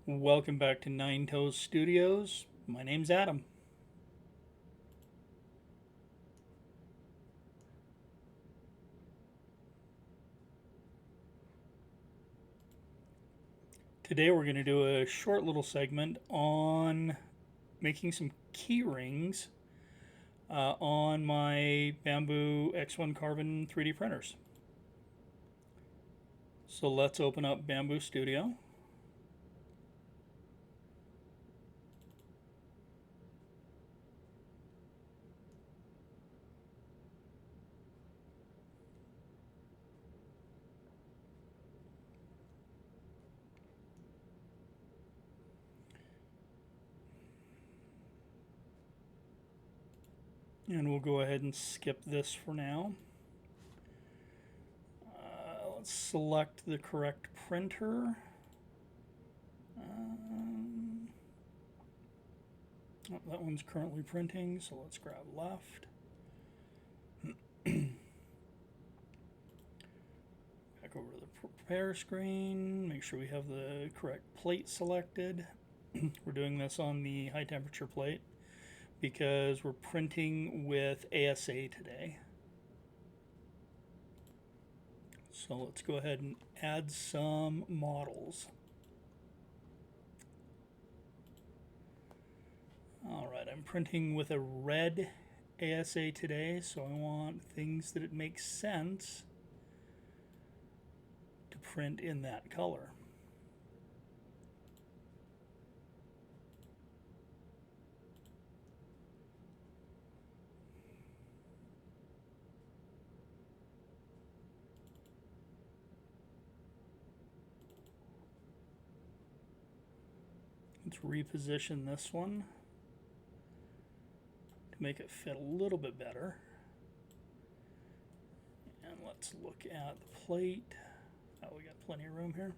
Welcome back to Nine Toes Studios. My name's Adam. Today we're going to do a short little segment on making some key rings on my Bambu X1 Carbon 3D printers. So let's open up Bambu Studio. And we'll go ahead and skip this for now. Let's select the correct printer. Oh, that one's currently printing, so let's grab left. Back over to the prepare screen, make sure we have the correct plate selected. We're doing this on the high temperature plate because we're printing with ASA today. So let's go ahead and add some models. Alright, I'm printing with a red ASA today, so I want things that it makes sense to print in that color. Let's reposition this one to make it fit a little bit better. And let's look at the plate. Oh, we got plenty of room here.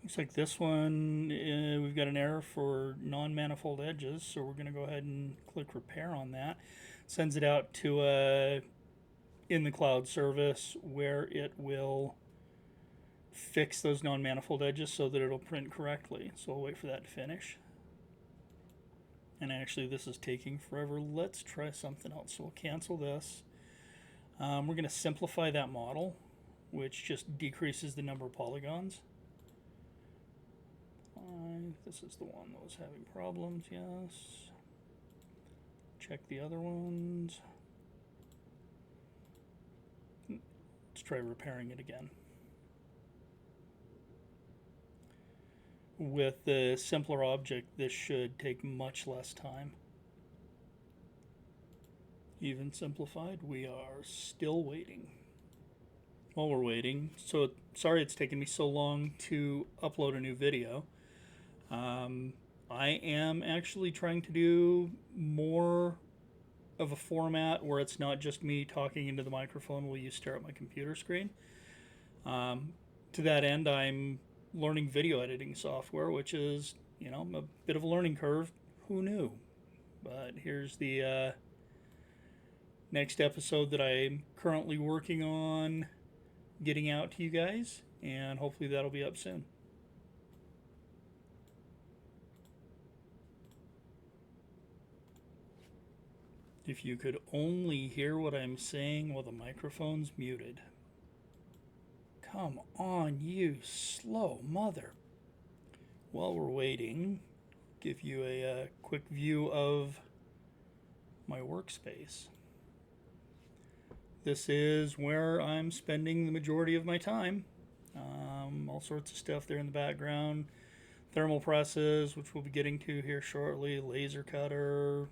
Looks like this one, we've got an error for non-manifold edges, so we're going to go ahead and click repair on that. Sends it out to a in the cloud service where it will fix those non-manifold edges so that it'll print correctly. So we'll wait for that to finish. And actually this is taking forever. Let's try something else. So we'll cancel this. We're going to simplify that model, which just decreases the number of polygons. This is the one that was having problems, yes. Check the other ones. Let's try repairing it again. With the simpler object, this should take much less time. Even simplified, we are still waiting. While we're waiting, so sorry it's taken me so long to upload a new video. I am actually trying to do more of a format where it's not just me talking into the microphone while you stare at my computer screen. To that end, I'm learning video editing software, which is, a bit of a learning curve. Who knew? But here's the next episode that I'm currently working on getting out to you guys, and hopefully that'll be up soon. If you could only hear what I'm saying while the microphone's muted. Come on, you slow mother. While we're waiting, give you a quick view of my workspace. This is where I'm spending the majority of my time. All sorts of stuff there in the background. Thermal presses, which we'll be getting to here shortly. Laser cutter.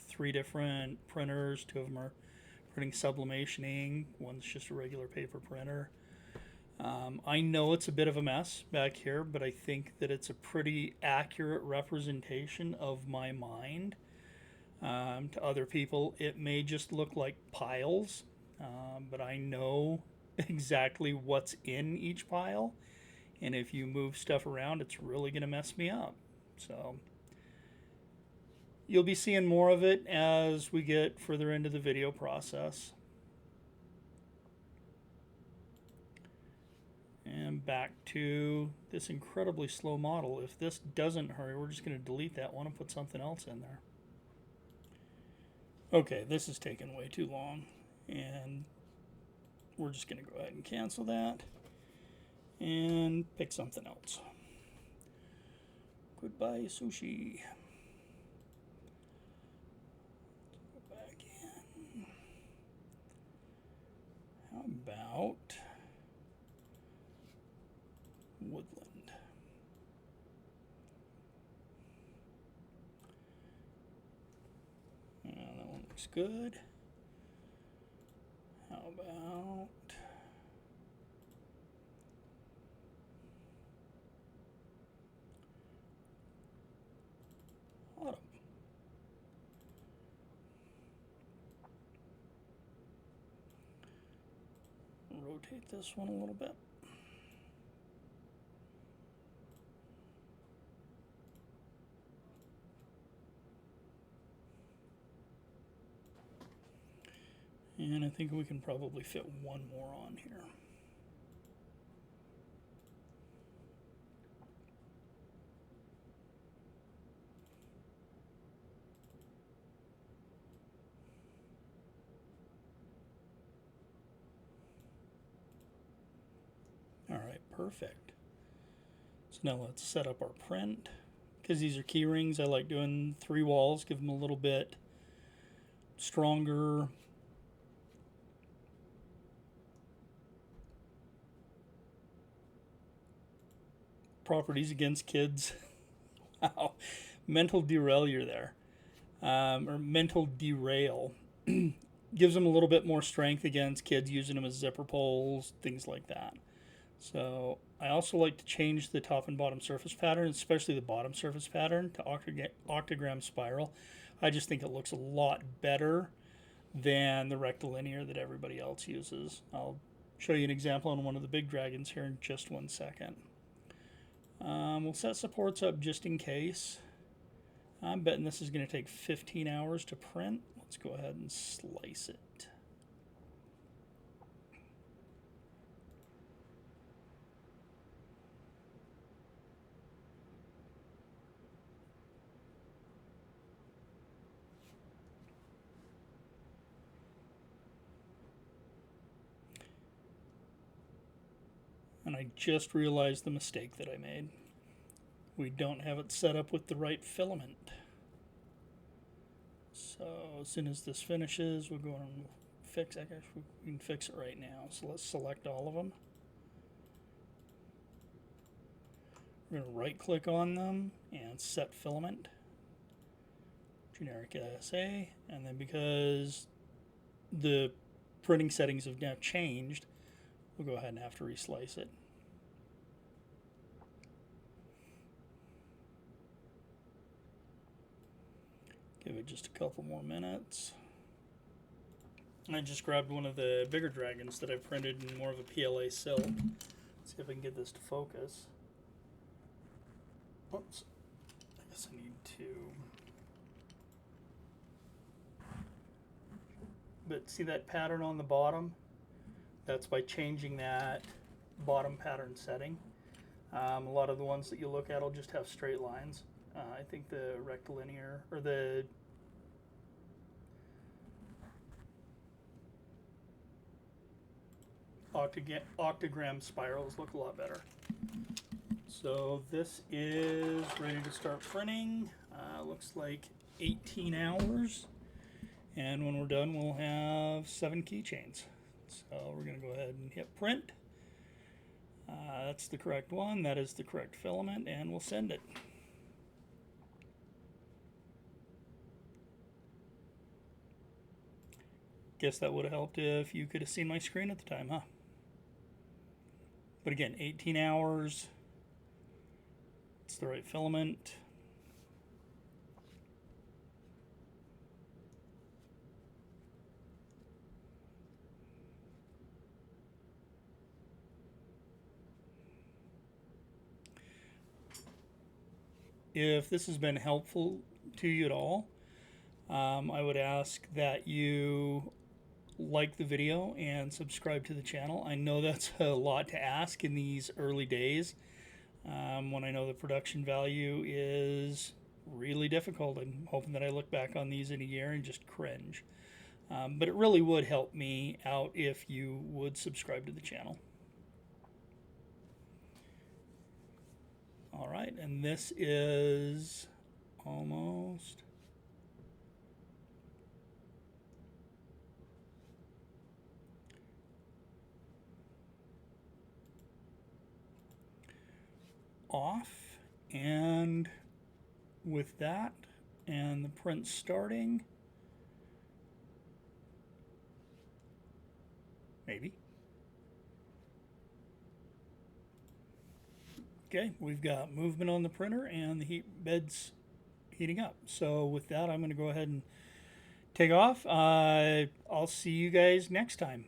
3 different printers. 2 of them are printing sublimation ink. One's just a regular paper printer. I know it's a bit of a mess back here, but I think that it's a pretty accurate representation of my mind. To other people, it may just look like piles, but I know exactly what's in each pile, and if you move stuff around, it's really going to mess me up. So you'll be seeing more of it as we get further into the video process. And back to this incredibly slow model. If this doesn't hurry, we're just going to delete that one and put something else in there. Okay, this is taking way too long, and we're just going to go ahead and cancel that and pick something else. Goodbye, sushi. Go back in. How about woodland? That one looks good. How about autumn? Rotate this one a little bit. And I think we can probably fit one more on here. All right, perfect. So now let's set up our print. Because these are key rings, I like doing 3 walls, give them a little bit stronger properties against kids. Wow, mental derailleur there, or mental derail. Gives them a little bit more strength against kids using them as zipper pulls, things like that. So I also like to change the top and bottom surface pattern, especially the bottom surface pattern, to octagram spiral. I just think it looks a lot better than the rectilinear that everybody else uses. I'll show you an example on one of the big dragons here in just 1 second. We'll set supports up just in case. I'm betting this is going to take 15 hours to print. Let's go ahead and slice it. And I just realized the mistake that I made. We don't have it set up with the right filament. So as soon as this finishes, we'll go and fix it. We can fix it right now. So let's select all of them. We're going to right click on them and set filament. Generic SA. And then because the printing settings have now changed, we'll go ahead and have to reslice it. Give it just a couple more minutes. I just grabbed one of the bigger dragons that I printed in more of a PLA silk. Let's see if I can get this to focus. Oops. I guess I need to. But see that pattern on the bottom? That's by changing that bottom pattern setting. A lot of the ones that you look at will just have straight lines. I think the rectilinear, or the octagram spirals look a lot better. So this is ready to start printing. Looks like 18 hours. And when we're done, we'll have 7 keychains. So we're going to go ahead and hit print. That's the correct one. That is the correct filament, and we'll send it. Guess that would have helped if you could have seen my screen at the time, huh? But again, 18 hours. It's the right filament. If this has been helpful to you at all, I would ask that you like the video and subscribe to the channel. I know that's a lot to ask in these early days, when I know the production value is really difficult. I'm hoping that I look back on these in a year and just cringe. But it really would help me out if you would subscribe to the channel. All right, and this is almost off, and with that and the print starting, maybe. Okay, we've got movement on the printer and the heat bed's heating up. So with that, I'm going to go ahead and take off. I'll see you guys next time.